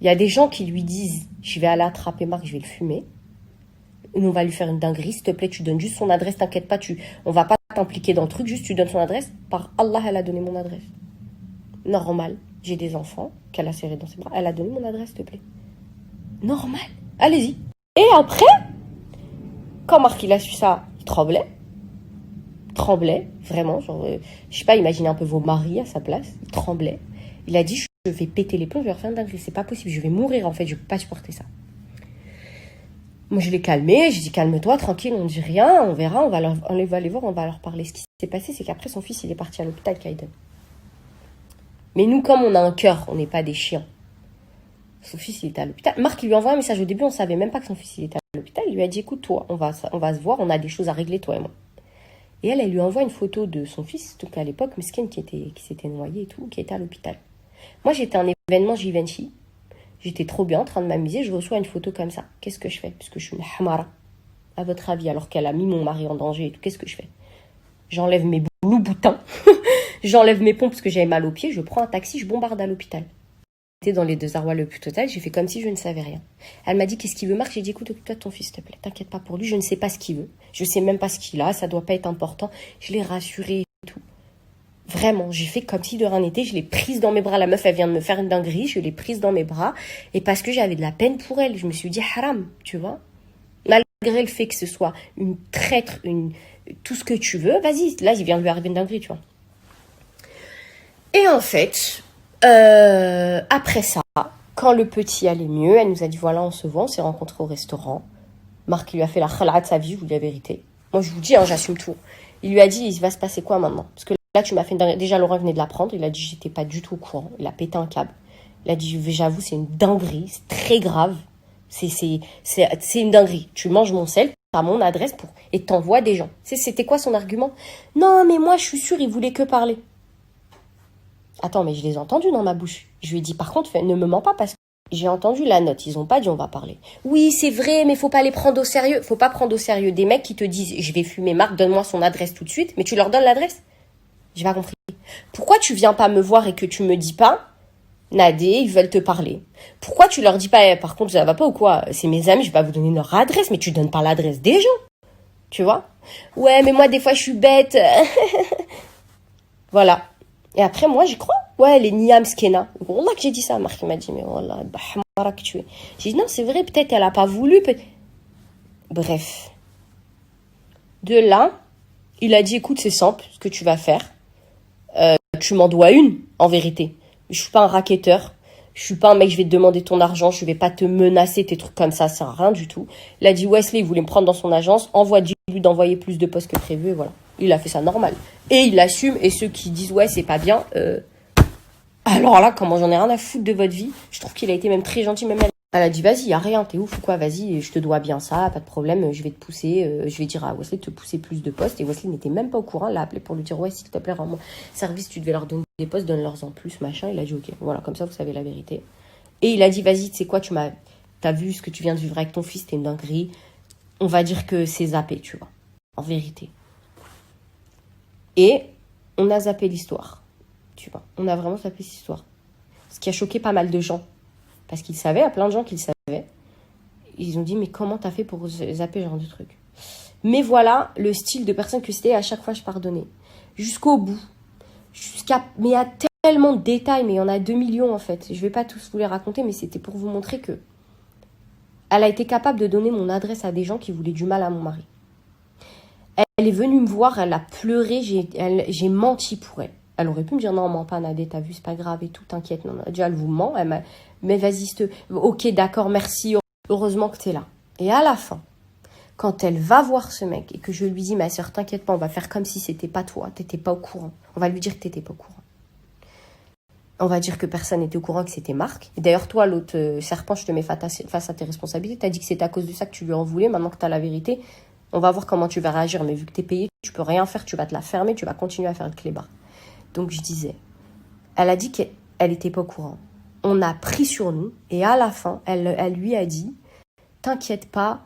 Il y a des gens qui lui disent, je vais aller attraper Marc, je vais le fumer. On va lui faire une dinguerie, s'il te plaît, tu donnes juste son adresse, t'inquiète pas, on va pas t'impliquer dans le truc, juste tu donnes son adresse. Par Allah, elle a donné mon adresse. Normal, j'ai des enfants qu'elle a serrés dans ses bras, elle a donné mon adresse, s'il te plaît. Normal, allez-y. Et après, quand Marc il a su ça, il tremblait, vraiment, genre, je sais pas, imaginez un peu vos maris à sa place, il tremblait. Il a dit, je vais péter les plombs, je vais leur faire une dinguerie, c'est pas possible, je vais mourir en fait, je peux pas supporter ça. Moi, je l'ai calmé, j'ai dit calme-toi, tranquille, on ne dit rien, on verra, on va aller voir, on va leur parler. Ce qui s'est passé, c'est qu'après, son fils, il est parti à l'hôpital, Kaiden. Mais nous, comme on a un cœur, on n'est pas des chiens. Son fils, il était à l'hôpital. Marc, il lui a envoyé un message au début, on savait même pas que son fils, il était à l'hôpital. Il lui a dit, écoute, toi, on va se voir, on a des choses à régler, toi et moi. Et elle lui envoie une photo de son fils, donc à l'époque, Meskin, qui s'était noyé et tout, qui était à l'hôpital. Moi, j'étais à un événement Givenchy. J'étais trop bien en train de m'amuser, je reçois une photo comme ça. Qu'est-ce que je fais? Puisque je suis une hamara, à votre avis, alors qu'elle a mis mon mari en danger et tout, qu'est-ce que je fais? J'enlève mes boutins, j'enlève mes pompes parce que j'avais mal aux pieds, je prends un taxi, je bombarde à l'hôpital. J'étais dans les 2 arrois le plus total, j'ai fait comme si je ne savais rien. Elle m'a dit, qu'est-ce qu'il veut, Marc? J'ai dit, écoute, occupe-toi de ton fils, s'il te plaît, t'inquiète pas pour lui, je ne sais pas ce qu'il veut. Je sais même pas ce qu'il a, ça doit pas être important. Je l'ai rassuré et tout. Vraiment, j'ai fait comme si de rien n'était, je l'ai prise dans mes bras. La meuf, elle vient de me faire une dinguerie, je l'ai prise dans mes bras. Et parce que j'avais de la peine pour elle, je me suis dit haram, tu vois. Malgré le fait que ce soit une traître, tout ce que tu veux, vas-y, là, il vient de lui arriver une dinguerie, tu vois. Et en fait, après ça, quand le petit allait mieux, elle nous a dit, voilà, on se voit, on s'est rencontrés au restaurant. Marc, il lui a fait la khala de sa vie, je vous dis la vérité. Moi, je vous dis, hein, j'assume tout. Il lui a dit, il va se passer quoi maintenant? Parce que là, tu m'as fait une dinguerie. Déjà, Laurent venait de l'apprendre. Il a dit, j'étais pas du tout au courant. Il a pété un câble. Il a dit, j'avoue, c'est une dinguerie. C'est très grave. C'est une dinguerie. Tu manges mon sel, t'as mon adresse et t'envoies des gens. C'était quoi son argument? Non, mais moi, je suis sûre, il voulait que parler. Attends, mais je les ai entendus dans ma bouche. Je lui ai dit, par contre, ne me mens pas parce que j'ai entendu la note. Ils ont pas dit, on va parler. Oui, c'est vrai, mais faut pas les prendre au sérieux. Faut pas prendre au sérieux des mecs qui te disent, je vais fumer Marc, donne-moi son adresse tout de suite. Mais tu leur donnes l'adresse? J'ai pas compris. Pourquoi tu viens pas me voir et que tu me dis pas, Nadé, ils veulent te parler? Pourquoi tu leur dis pas, par contre, ça va pas ou quoi? C'est mes amis, je vais pas vous donner leur adresse, mais tu donnes pas l'adresse des gens. Tu vois? Ouais, mais moi, des fois, je suis bête. Voilà. Et après, moi, j'y crois. Ouais, elle est niam skena. Wallah que j'ai dit ça. Marc m'a dit, mais wallah, bahmara que tu es. J'ai dit, non, c'est vrai, peut-être elle a pas voulu. Bref. De là, il a dit, écoute, c'est simple, ce que tu vas faire. Tu m'en dois une, en vérité. Je suis pas un racketteur. Je suis pas un mec, je vais te demander ton argent. Je vais pas te menacer, tes trucs comme ça sert à rien du tout. Il a dit, Wesley, il voulait me prendre dans son agence. Dis-lui d'envoyer plus de postes que prévu, et voilà. Il a fait ça normal. Et il assume. Et ceux qui disent, ouais, c'est pas bien, alors là, comment j'en ai rien à foutre de votre vie. Je trouve qu'il a été même très gentil, même elle a dit, vas-y, y a rien, t'es ouf ou quoi, vas-y, je te dois bien ça, pas de problème, je vais te pousser, je vais dire à Wesley de te pousser plus de postes. Et Wesley n'était même pas au courant, elle l'a appelé pour lui dire, ouais, s'il te plaît, rends-moi service, tu devais leur donner des postes, donne-leur en plus, machin. Il a dit, ok, voilà, comme ça, vous savez la vérité. Et il a dit, vas-y, tu sais quoi, t'as vu ce que tu viens de vivre avec ton fils, t'es une dinguerie. On va dire que c'est zappé, tu vois, en vérité. Et on a zappé l'histoire. tu vois. On a vraiment tapé cette histoire. Ce qui a choqué pas mal de gens. Parce qu'ils savaient, il y a plein de gens qui le savaient. Ils ont dit, mais comment t'as fait pour zapper ce genre de truc? Mais voilà le style de personne que c'était. À chaque fois, je pardonnais. Jusqu'au bout. Mais il y a tellement de détails, mais il y en a 2 millions en fait. Je vais pas tous vous les raconter, mais c'était pour vous montrer que elle a été capable de donner mon adresse à des gens qui voulaient du mal à mon mari. Elle est venue me voir, elle a pleuré, j'ai menti pour elle. Elle aurait pu me dire, non, mens pas, Nadé, t'as vu, c'est pas grave et tout, t'inquiète. Non, déjà, elle vous ment, mais vas-y, ok, d'accord, merci, heureusement que t'es là. Et à la fin, quand elle va voir ce mec et que je lui dis, ma soeur, t'inquiète pas, on va faire comme si c'était pas toi, t'étais pas au courant. On va lui dire que t'étais pas au courant. On va dire que personne n'était au courant que c'était Marc. Et d'ailleurs, toi, l'autre serpent, je te mets face à tes responsabilités. T'as dit que c'est à cause de ça que tu lui en voulais. Maintenant que t'as la vérité, on va voir comment tu vas réagir. Mais vu que t'es payé, tu peux rien faire. Tu vas te la fermer. Tu vas continuer à faire le clébard. Donc, je disais, elle a dit qu'elle était pas au courant. On a pris sur nous. Et à la fin, elle lui a dit, t'inquiète pas,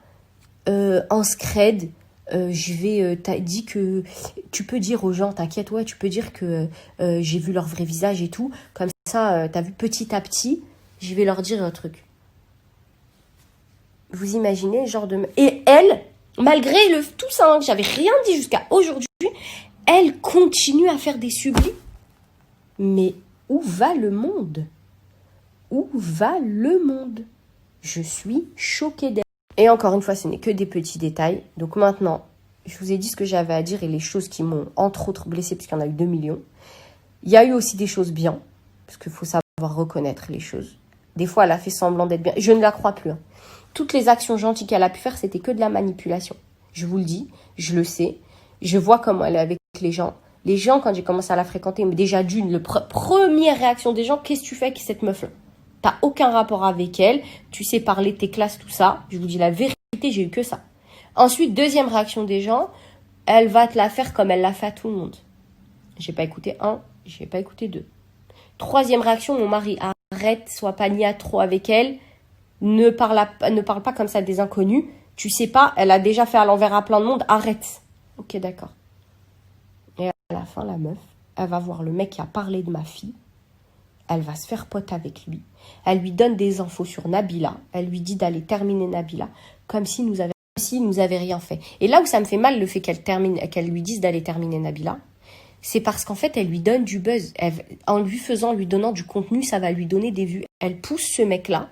en scred, t'as dit que tu peux dire aux gens, t'inquiète, ouais, tu peux dire que j'ai vu leur vrai visage et tout. Comme ça, t'as vu petit à petit, je vais leur dire un truc. Vous imaginez, genre de... Et elle, malgré tout ça, hein, que j'avais rien dit jusqu'à aujourd'hui, elle continue à faire des sublimes. Mais où va le monde? Où va le monde? Je suis choquée d'elle. Et encore une fois, ce n'est que des petits détails. Donc maintenant, je vous ai dit ce que j'avais à dire et les choses qui m'ont, entre autres, blessée, parce qu'il y en a eu 2 millions. Il y a eu aussi des choses bien, parce qu'il faut savoir reconnaître les choses. Des fois, elle a fait semblant d'être bien. Je ne la crois plus. Hein. Toutes les actions gentilles qu'elle a pu faire, c'était que de la manipulation. Je vous le dis, je le sais. Je vois comment elle est avec les gens. Les gens, quand j'ai commencé à la fréquenter, mais déjà première réaction des gens, qu'est-ce que tu fais avec cette meuf-là? T'as aucun rapport avec elle, tu sais parler tes classes, tout ça. Je vous dis la vérité, j'ai eu que ça. Ensuite, deuxième réaction des gens, elle va te la faire comme elle l'a fait à tout le monde. J'ai pas écouté 1, j'ai pas écouté 2. Troisième réaction, mon mari, arrête, sois pas nia trop avec elle, ne parle pas comme ça des inconnus. Tu sais pas, elle a déjà fait à l'envers à plein de monde, arrête. Ok, d'accord. Et à la fin, la meuf, elle va voir le mec qui a parlé de ma fille. Elle va se faire pote avec lui. Elle lui donne des infos sur Nabila. Elle lui dit d'aller terminer Nabila, comme si nous avait rien fait. Et là où ça me fait mal, le fait qu'elle lui dise d'aller terminer Nabila, c'est parce qu'en fait, elle lui donne du buzz. En lui donnant du contenu, ça va lui donner des vues. Elle pousse ce mec-là,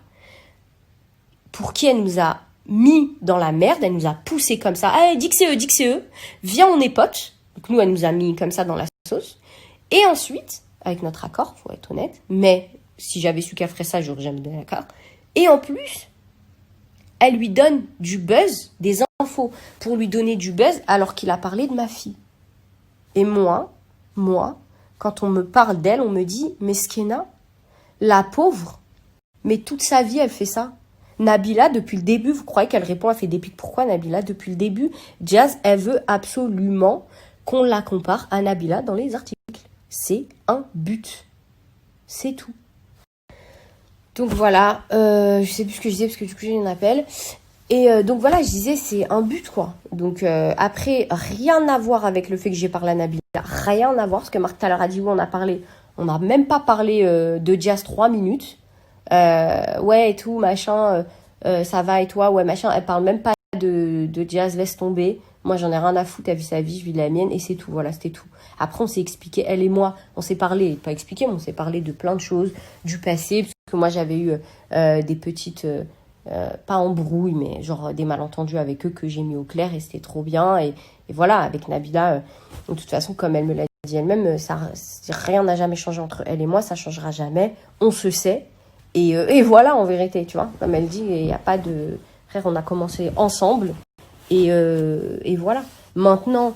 pour qui elle nous a mis dans la merde, elle nous a poussé comme ça. Ah, dis que c'est eux. Viens, on est potes. Donc nous, elle nous a mis comme ça dans la sauce. Et ensuite, avec notre accord, faut être honnête, mais si j'avais su qu'elle ferait ça, j'aurais jamais donné l'accord. Et en plus, elle lui donne du buzz, des infos, pour lui donner du buzz, alors qu'il a parlé de ma fille. Et moi, quand on me parle d'elle, on me dit, mais Skena, la pauvre, mais toute sa vie, elle fait ça. Nabila, depuis le début, vous croyez qu'elle répond, elle fait des pics. Pourquoi Nabila? Depuis le début, Jazz, elle veut absolument qu'on la compare à Nabila dans les articles. C'est un but. C'est tout. Donc voilà, je sais plus ce que je disais parce que du coup j'ai un appel. Et donc voilà, je disais c'est un but quoi. Donc après, rien à voir avec le fait que j'ai parlé à Nabila. Rien à voir, parce que Marc tout à l'heure a dit oui on a parlé. On n'a même pas parlé de Jazz 3 minutes. Ouais et tout, machin, ça va et toi, ouais machin. Elle parle même pas de Jazz, laisse tomber. Moi, j'en ai rien à foutre, elle vit sa vie, je vis la mienne, et c'est tout, voilà, c'était tout. Après, on s'est expliqué, elle et moi, on s'est parlé, pas expliqué, mais on s'est parlé de plein de choses, du passé, parce que moi, j'avais eu des petites, pas embrouilles, mais genre des malentendus avec eux que j'ai mis au clair, et c'était trop bien, et voilà, avec Nabila, de toute façon, comme elle me l'a dit elle-même, rien n'a jamais changé entre elle et moi, ça changera jamais, on se sait, et voilà, en vérité, tu vois, comme elle dit, il n'y a pas de... Frère, on a commencé ensemble, et voilà. Maintenant,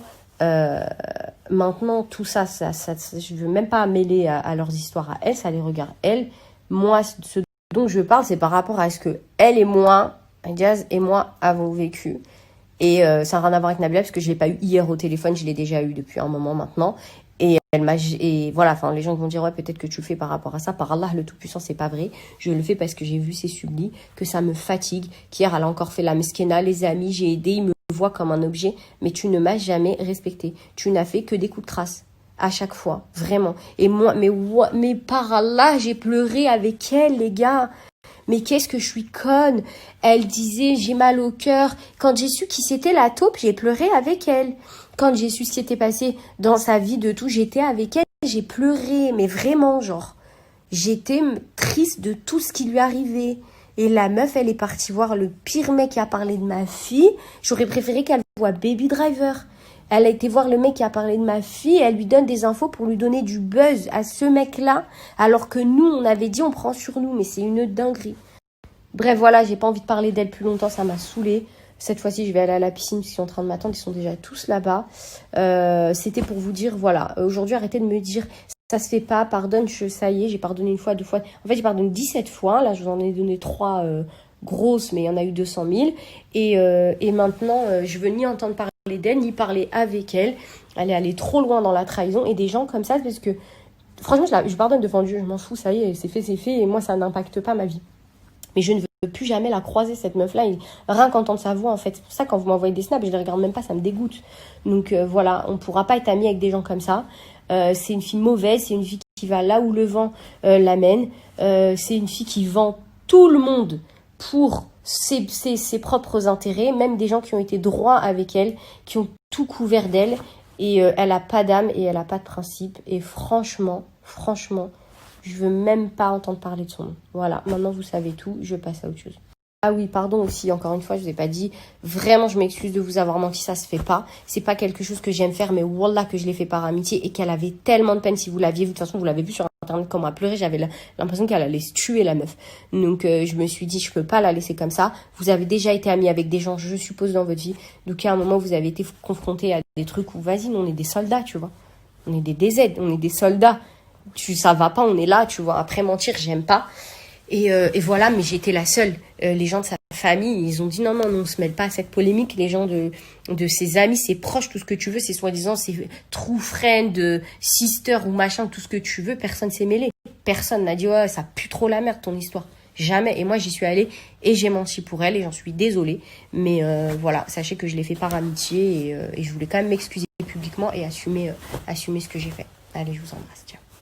tout ça, je veux même pas mêler à leurs histoires à elles, ça les regarde elles. Moi, ce dont je parle, c'est par rapport à ce que elle et moi, Jazz et moi, avons vécu. Et ça n'a rien à voir avec Nabila, parce que je l'ai pas eu hier au téléphone, je l'ai déjà eu depuis un moment maintenant. Et voilà, enfin, les gens vont dire, ouais, peut-être que tu le fais par rapport à ça. Par Allah, le Tout-Puissant, c'est pas vrai. Je le fais parce que j'ai vu ses sublis, que ça me fatigue, qu'hier, elle a encore fait la meskena, les amis, j'ai aidé, ils me voient comme un objet, mais tu ne m'as jamais respecté. Tu n'as fait que des coups de crasse. à chaque fois, vraiment. Et moi, mais par là, j'ai pleuré avec elle, les gars. Mais qu'est-ce que je suis conne. Elle disait, j'ai mal au cœur. Quand j'ai su qui c'était la taupe, j'ai pleuré avec elle. Quand j'ai su ce qui était passé dans sa vie de tout, j'étais avec elle. J'ai pleuré, mais vraiment, genre. J'étais triste de tout ce qui lui arrivait. Et la meuf, elle est partie voir le pire mec qui a parlé de ma fille. J'aurais préféré qu'elle voie Baby Driver. Elle a été voir le mec qui a parlé de ma fille et elle lui donne des infos pour lui donner du buzz à ce mec-là, alors que nous, on avait dit on prend sur nous, mais c'est une dinguerie. Bref, voilà, j'ai pas envie de parler d'elle plus longtemps, ça m'a saoulée. Cette fois-ci, je vais aller à la piscine, parce qu'ils sont en train de m'attendre, ils sont déjà tous là-bas. C'était pour vous dire, voilà, aujourd'hui, arrêtez de me dire, ça se fait pas, pardonne, ça y est, j'ai pardonné une fois, 2 fois. En fait, j'ai pardonné 17 fois, là, je vous en ai donné 3 grosses, mais il y en a eu 200 000. Et maintenant, je veux ni entendre parler d'elle, ni parler avec elle. Elle est allée trop loin dans la trahison. Et des gens comme ça, parce que, franchement, je pardonne devant Dieu, je m'en fous, ça y est, c'est fait, et moi, ça n'impacte pas ma vie. Mais je ne veux plus jamais la croiser, cette meuf-là. Rien qu'entendre sa voix, en fait. C'est pour ça, quand vous m'envoyez des snaps, je les regarde même pas, ça me dégoûte. Donc voilà, on pourra pas être amis avec des gens comme ça. C'est une fille mauvaise, c'est une fille qui va là où le vent l'amène. C'est une fille qui vend tout le monde pour ses propres intérêts, même des gens qui ont été droits avec elle, qui ont tout couvert d'elle. Et elle a pas d'âme et elle a pas de principe. Et franchement, je veux même pas entendre parler de son nom. Voilà, maintenant vous savez tout, je passe à autre chose. Ah oui, pardon aussi, encore une fois, je vous ai pas dit. Vraiment, je m'excuse de vous avoir menti, ça se fait pas. C'est pas quelque chose que j'aime faire, mais wallah que je l'ai fait par amitié et qu'elle avait tellement de peine. Si vous l'aviez vu, de toute façon, vous l'avez vu sur internet comment elle pleurait, j'avais l'impression qu'elle allait se tuer, la meuf. Donc, je me suis dit, je peux pas la laisser comme ça. Vous avez déjà été amie avec des gens, je suppose, dans votre vie. Donc, à un moment, vous avez été confronté à des trucs où, vas-y, nous, on est des soldats, tu vois. On est des DZ, on est des soldats. Ça va pas, on est là, tu vois. Après, mentir, j'aime pas. Et voilà, mais j'étais la seule. Les gens de sa famille, ils ont dit non, on se mêle pas à cette polémique. Les gens de ses amis, ses proches, tout ce que tu veux, c'est soi-disant, c'est true friend, sister ou machin, tout ce que tu veux, personne s'est mêlé. Personne n'a dit, ouais, ça pue trop la merde ton histoire. Jamais. Et moi, j'y suis allée et j'ai menti pour elle et j'en suis désolée. Mais voilà, sachez que je l'ai fait par amitié et je voulais quand même m'excuser publiquement et assumer ce que j'ai fait. Allez, je vous embrasse. Ciao.